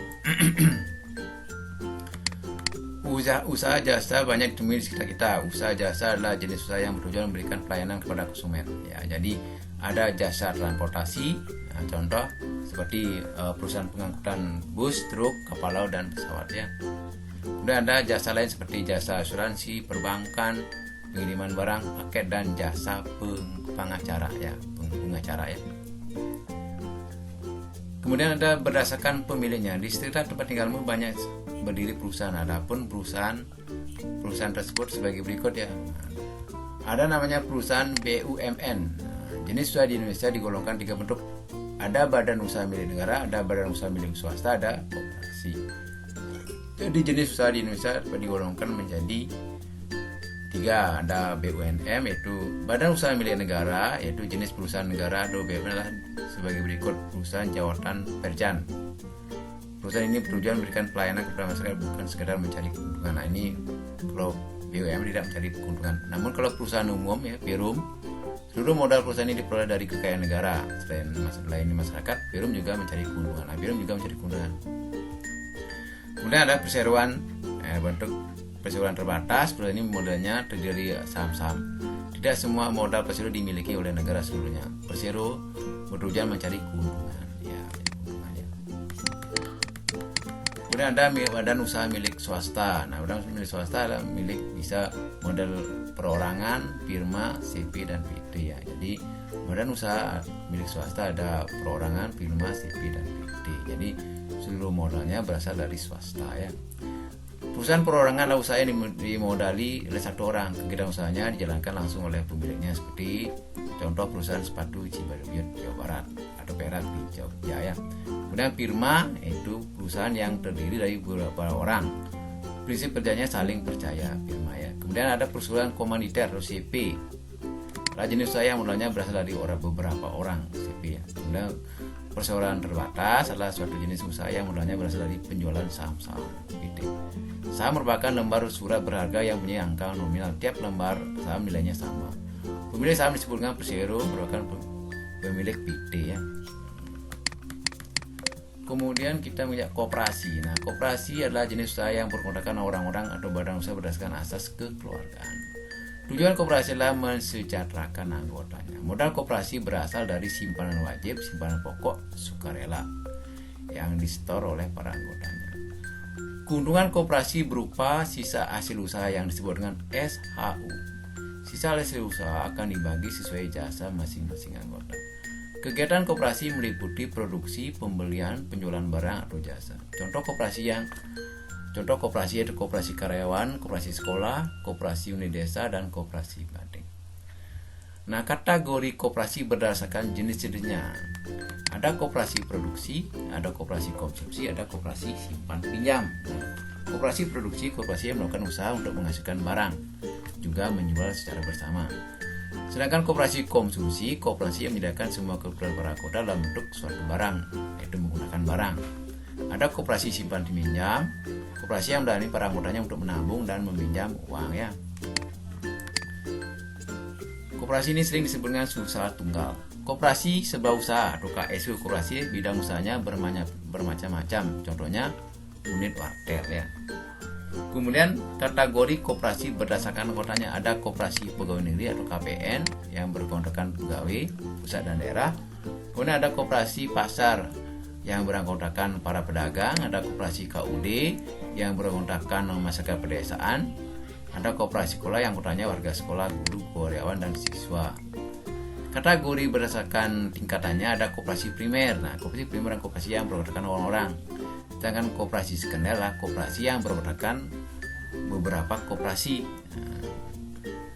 Usaha jasa banyak ditemui di sekitar kita. Usaha jasa adalah jenis usaha yang bertujuan memberikan pelayanan kepada konsumen. Ya, jadi ada jasa transportasi. Nah, contoh seperti perusahaan pengangkutan bus, truk, kapal laut dan pesawat ya. Kemudian ada jasa lain seperti jasa asuransi, perbankan, pengiriman barang, paket dan jasa pengacara ya, pengacara ya. Kemudian ada berdasarkan pemiliknya. Di sekitar tempat tinggalmu banyak berdiri perusahaan. Adapun perusahaan tersebut sebagai berikut ya. Ada namanya perusahaan BUMN. Jenis usaha di Indonesia digolongkan 3 bentuk. Ada badan usaha milik negara, ada badan usaha milik swasta, ada koperasi. Jadi jenis usaha di Indonesia digolongkan menjadi 3. Ada BUMN, yaitu badan usaha milik negara, yaitu jenis perusahaan negara atau BUMN adalah sebagai berikut: perusahaan jawatan Perjan. Perusahaan ini bertujuan memberikan pelayanan kepada masyarakat, bukan sekedar mencari keuntungan. Nah, ini kalau BUMN tidak mencari keuntungan. Namun kalau perusahaan umum ya, Perum, seluruh modal perusahaan ini diperoleh dari kekayaan negara. Selain melayani masyarakat, Perum juga mencari keuntungan. Nah, Perum juga mencari keuntungan. Kemudian ada perseroan, bentuk perseroan terbatas. Perusahaan ini modalnya terdiri dari saham-saham. Tidak semua modal persero dimiliki oleh negara seluruhnya. Persero bertujuan mencari keuntungan. Kemudian ada badan usaha milik swasta. Nah, badan usaha milik swasta adalah milik bisa model perorangan, firma, CP dan PT ya. Jadi badan usaha milik swasta ada perorangan, firma, CP dan PT. Jadi seluruh modalnya berasal dari swasta ya. Perusahaan perorangan adalah usaha yang dimodali oleh satu orang. Kegiatan usahanya dijalankan langsung oleh pemiliknya, seperti contoh perusahaan sepatu Cibaduyut, Jawa Barat, atau Perak di Jogja ya. Kemudian firma yaitu perusahaan yang terdiri dari beberapa orang. Prinsip kerjanya saling percaya, firma ya. Kemudian ada perusahaan komaniter atau CP. Adalah jenis usaha yang modalnya berasal dari beberapa orang, CP ya. Kemudian perseroan terbatas adalah suatu jenis usaha yang modalnya berasal dari penjualan saham-saham, PT. Saham merupakan lembar surat berharga yang punya angka nominal. Tiap lembar saham nilainya sama. Pemilik saham disebut dengan persero, merupakan pemilik PT ya. Kemudian kita melihat koperasi. Nah, koperasi adalah jenis usaha yang berkelompokkan orang-orang atau badan usaha berdasarkan asas kekeluargaan. Tujuan koperasi adalah mensejahterakan anggotanya. Modal koperasi berasal dari simpanan wajib, simpanan pokok, sukarela yang disetor oleh para anggotanya. Keuntungan koperasi berupa sisa hasil usaha yang disebut dengan SHU. Sisa hasil usaha akan dibagi sesuai jasa masing-masing anggota. Kegiatan koperasi meliputi produksi, pembelian, penjualan barang atau jasa. Contoh koperasi yaitu koperasi karyawan, koperasi sekolah, koperasi unit desa, dan koperasi banding. Nah, kategori koperasi berdasarkan jenis-jenisnya. Ada koperasi produksi, ada koperasi konsumsi, ada koperasi simpan pinjam. Nah, koperasi produksi, koperasi yang melakukan usaha untuk menghasilkan barang, juga menjual secara bersama. Sedangkan koperasi konsumsi, koperasi yang menyediakan semua kebutuhan para anggota dalam bentuk suatu barang, yaitu menggunakan barang. Ada koperasi simpan pinjam, koperasi yang melayani para anggotanya untuk menabung dan meminjam uang ya. Koperasi ini sering disebut dengan usaha tunggal. Koperasi sebuah usaha atau KSU, koperasi bidang usahanya bermacam-macam. Contohnya unit wartel ya. Kemudian kategori koperasi berdasarkan anggotanya, ada koperasi pegawai negeri atau KPN yang beranggotakan pegawai pusat dan daerah. Kemudian ada koperasi pasar yang beranggotakan para pedagang, ada koperasi KUD yang beranggotakan masyarakat pedesaan, ada koperasi sekolah yang anggotanya warga sekolah, guru, karyawan dan siswa. Kategori berdasarkan tingkatannya, ada koperasi primer. Nah, koperasi primer adalah koperasi yang beranggotakan orang-orang. Sedangkan koperasi sekunder adalah koperasi yang beranggotakan beberapa koperasi.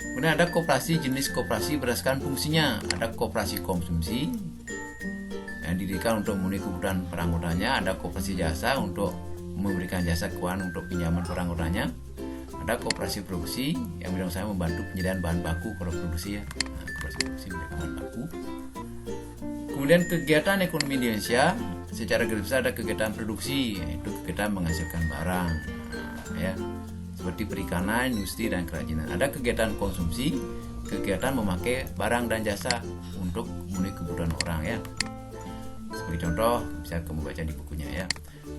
Kemudian ada koperasi jenis koperasi berdasarkan fungsinya. Ada koperasi konsumsi yang didirikan untuk memenuhi kebutuhan para anggotanya. Ada koperasi jasa untuk memberikan jasa keuangan untuk pinjaman para anggotanya. Ada koperasi produksi yang bidang usaha membantu penyediaan bahan baku kalau produksi ya. Nah, koperasi produksi menyediakan bahan baku. Kemudian kegiatan ekonomi di Indonesia secara garis besar ada kegiatan produksi, yaitu kegiatan menghasilkan barang ya, seperti perikanan, industri, dan kerajinan. Ada kegiatan konsumsi, kegiatan memakai barang dan jasa untuk memenuhi kebutuhan orang ya. Sebagai contoh bisa kamu baca di bukunya ya.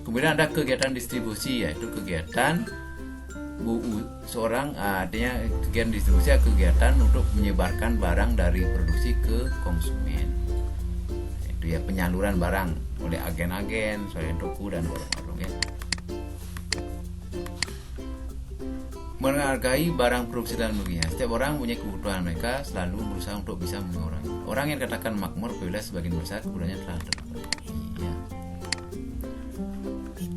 Kemudian ada kegiatan distribusi, yaitu kegiatan artinya kegiatan distribusi adalah kegiatan untuk menyebarkan barang dari produksi ke konsumen. Itu ya, penyaluran barang oleh agen-agen, swalayan toko, dan warung-warung ya. Menghargai barang produksi dalam negerinya. Setiap orang punya kebutuhan, mereka selalu berusaha untuk bisa memenuhi orang yang dikatakan makmur apabila sebagian besar kebutuhannya telah terpenuhi ya.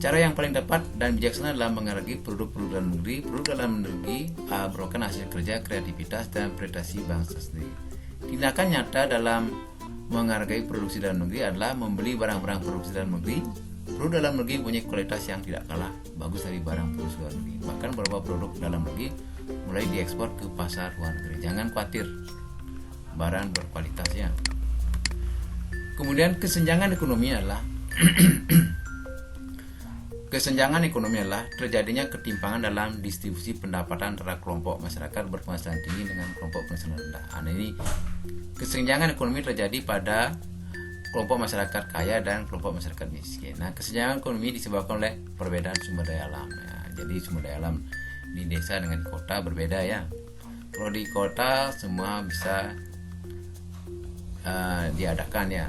Cara yang paling tepat dan bijaksana adalah menghargai produk-produk dalam negeri. Produk dalam negeri merupakan hasil kerja, kreativitas, dan prestasi bangsa sendiri. Tindakan nyata dalam menghargai produksi dalam negeri adalah membeli barang-barang produksi dalam negeri. Produk dalam negeri punya kualitas yang tidak kalah bagus dari barang produksi luar negeri. Bahkan beberapa produk dalam negeri mulai diekspor ke pasar luar negeri. Jangan khawatir, barang berkualitasnya. Kemudian kesenjangan ekonomi adalah terjadinya ketimpangan dalam distribusi pendapatan antara kelompok masyarakat berpenghasilan tinggi dengan kelompok penghasilan rendah. Nah, ini kesenjangan ekonomi terjadi pada kelompok masyarakat kaya dan kelompok masyarakat miskin. Nah, kesenjangan ekonomi disebabkan oleh perbedaan sumber daya alam. Ya, jadi sumber daya alam di desa dengan di kota berbeda ya. Kalau di kota semua bisa diadakan ya.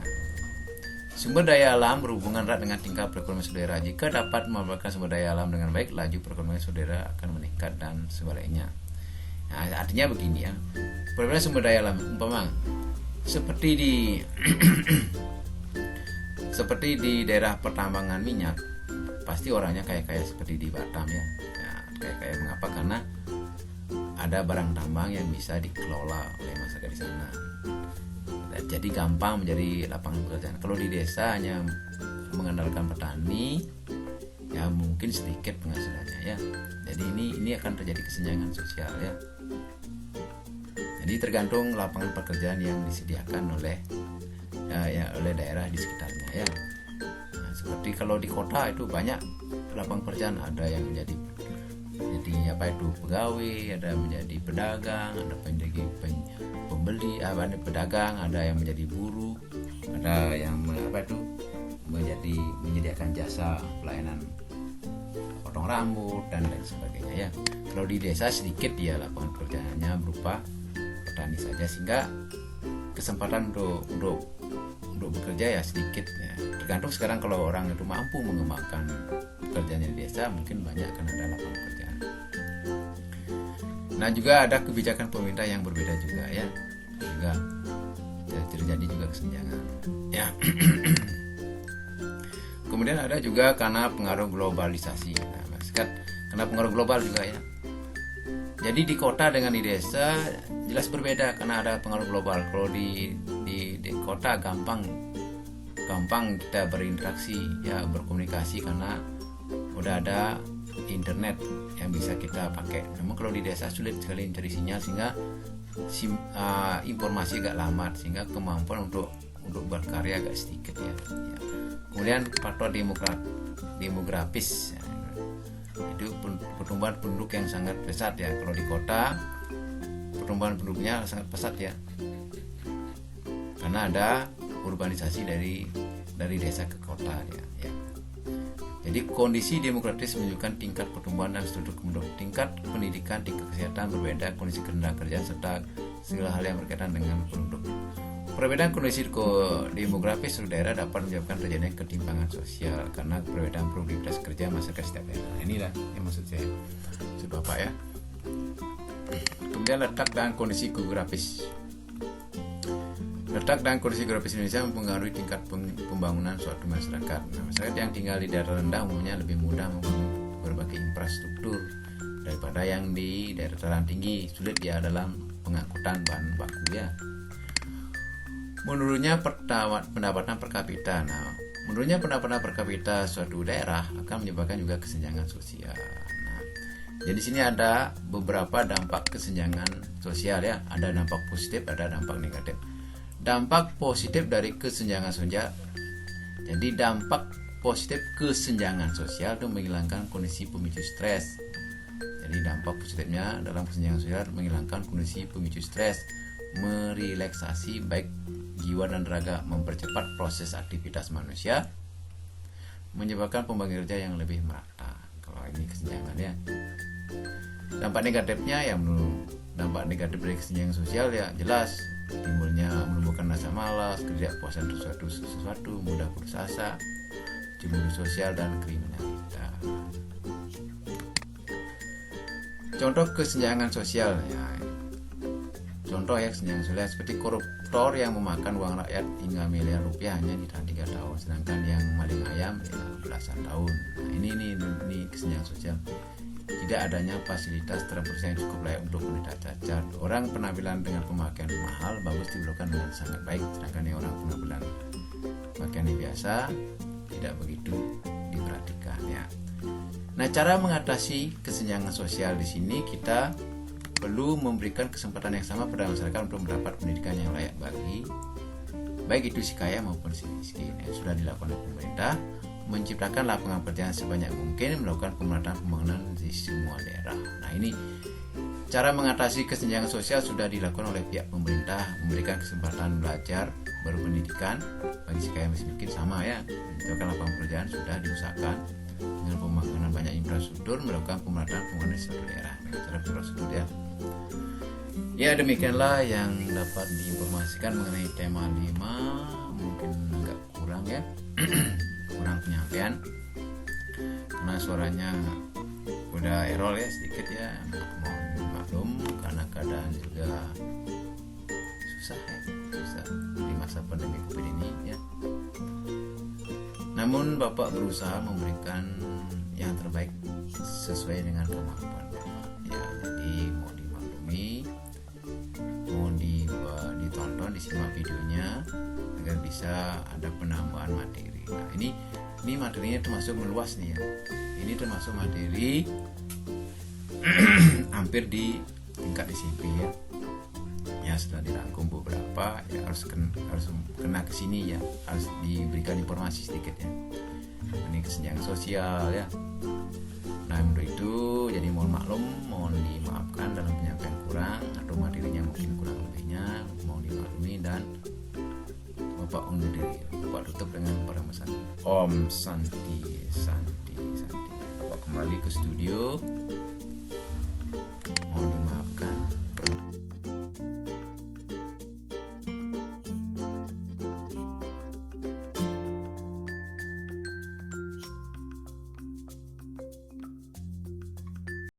Sumber daya alam berhubungan erat dengan tingkat perekonomian saudara. Jika dapat memanfaatkan sumber daya alam dengan baik, laju perekonomian saudara akan meningkat dan sebaliknya. Nah, artinya begini ya. Perbedaan sumber daya alam, umpama seperti di daerah pertambangan minyak, pasti orangnya kaya-kaya seperti di Batam ya. Nah, kaya-kaya mengapa? Karena ada barang tambang yang bisa dikelola oleh masyarakat di sana. Jadi gampang menjadi lapangan pekerjaan. Kalau di desa hanya mengandalkan petani, ya mungkin sedikit penghasilannya ya. Jadi ini akan terjadi kesenjangan sosial ya. Jadi tergantung lapangan pekerjaan yang disediakan oleh daerah di sekitarnya ya. Nah, seperti kalau di kota itu banyak lapangan pekerjaan, ada yang menjadi pegawai, ada yang menjadi pedagang, ada menjadi pembeli, ada pedagang, ada yang menjadi buruh, ada yang menyediakan jasa pelayanan potong rambut dan lain sebagainya ya. Kalau di desa sedikit ya lapangan pekerjaannya berupa petani saja, sehingga kesempatan untuk bekerja ya sedikit ya. Tergantung sekarang kalau orang itu mampu mengembangkan pekerjaannya di desa, mungkin banyak akan ada lapangan pekerjaan. Nah, juga ada kebijakan pemerintah yang berbeda juga ya. Juga terjadi juga kesenjangan ya. Kemudian ada juga karena pengaruh globalisasi. Nah, karena pengaruh global juga ya. Jadi di kota dengan di desa jelas berbeda karena ada pengaruh global. Kalau di kota gampang kita berinteraksi ya, berkomunikasi karena udah ada internet yang bisa kita pakai. Namun kalau di desa sulit sekali mencari sinyal, sehingga informasi agak lambat, sehingga kemampuan untuk berkarya agak sedikit ya. Kemudian faktor demografis ya. Itu pertumbuhan penduduk yang sangat pesat ya. Kalau di kota pertumbuhan penduduknya sangat pesat ya, karena ada urbanisasi dari desa ke kota ya. Jadi kondisi demografis menunjukkan tingkat pertumbuhan dan struktur penduduk, tingkat pendidikan, tingkat kesehatan berbeda, kondisi ketenaga kerjaan serta segala hal yang berkaitan dengan penduduk. Perbedaan kondisi demografis suatu daerah dapat menyebabkan terjadinya ketimpangan sosial karena perbedaan produktivitas kerja masyarakat setiap daerah. Inilah yang maksud saya, Bapak ya. Kemudian letak dan kondisi geografis. Letak dan kondisi geografis Indonesia mempengaruhi tingkat pembangunan suatu masyarakat. Nah, masyarakat yang tinggal di daerah rendah umumnya lebih mudah membangun berbagai infrastruktur daripada yang di daerah dataran tinggi, sulit ya dalam pengangkutan bahan baku ya. Menurutnya pendapatan per kapita. Nah, menurutnya pendapatan per kapita suatu daerah akan menyebabkan juga kesenjangan sosial. Nah, jadi sini ada beberapa dampak kesenjangan sosial ya. Ada dampak positif, ada dampak negatif. Dampak positif dari kesenjangan sosial. Jadi dampak positif kesenjangan sosial itu menghilangkan kondisi pemicu stres. Jadi dampak positifnya dalam kesenjangan sosial menghilangkan kondisi pemicu stres, merelaksasi baik jiwa dan raga, mempercepat proses aktivitas manusia, menyebabkan pembagian kerja yang lebih merata. Kalau ini kesenjangan ya. Dampak negatifnya ya, dampak negatif dari kesenjangan sosial ya jelas menimbulkan rasa malas, ketidakpuasan sesuatu, mudah putus asa, cemburu sosial dan kriminalitas. Contoh kesenjangan sosial ya. Contoh ya kesenjangan sosial seperti koruptor yang memakan uang rakyat hingga miliar rupiah hanya ditahan 3 tahun, sedangkan yang maling ayam ya belasan tahun. Nah, ini kesenjangan sosial. tidak adanya fasilitas transportasi yang cukup layak untuk penderita cacat. Orang penampilan dengan pemakaian mahal bagus dilakukan dengan sangat baik, sedangkan yang orang penampilan pakaian yang biasa tidak begitu diperhatikan ya. Nah, cara mengatasi kesenjangan sosial di sini kita perlu memberikan kesempatan yang sama pada masyarakat untuk mendapat pendidikan yang layak bagi baik itu si kaya maupun si miskin. Yang sudah dilakukan oleh pemerintah, menciptakan lapangan pekerjaan sebanyak mungkin, melakukan pemerataan pembangunan di semua daerah. Nah, ini cara mengatasi kesenjangan sosial sudah dilakukan oleh pihak pemerintah, memberikan kesempatan belajar berpendidikan bagi si kaya miskin sama ya. Menciptakan lapangan pekerjaan sudah diusahakan dengan pembangunan banyak infrastruktur, melakukan pemerataan pembangunan di seluruh daerah dengan cara infrastruktur ya. Ya, demikianlah yang dapat diinformasikan mengenai tema 5. Mungkin agak kurang ya. Kurang penyampaian karena suaranya udah error ya sedikit ya, mohon maklum karena keadaan juga susah di masa pandemi COVID ini ya. Namun Bapak berusaha memberikan yang terbaik sesuai dengan kemampuan Bapak ya. Jadi mau dimaklumi, mohon ditonton, disimak videonya agar bisa ada penambahan materi. Nah, ini materinya termasuk meluas nih ya. Ini termasuk materi hampir di tingkat SMP ya. Ya, setelah dirangkum beberapa ya harus kena ke sini ya, harus diberikan informasi sedikit ya. Ini kesenjangan sosial ya. Nah, untuk itu jadi mohon maklum, mohon dimaafkan dalam penyampaian kurang atau materinya mungkin kurang lebihnya, mohon dimaklumi dan Bapak undur diri. Bapak tutup dengan permasalahan Om Santi. Bapak kembali ke studio.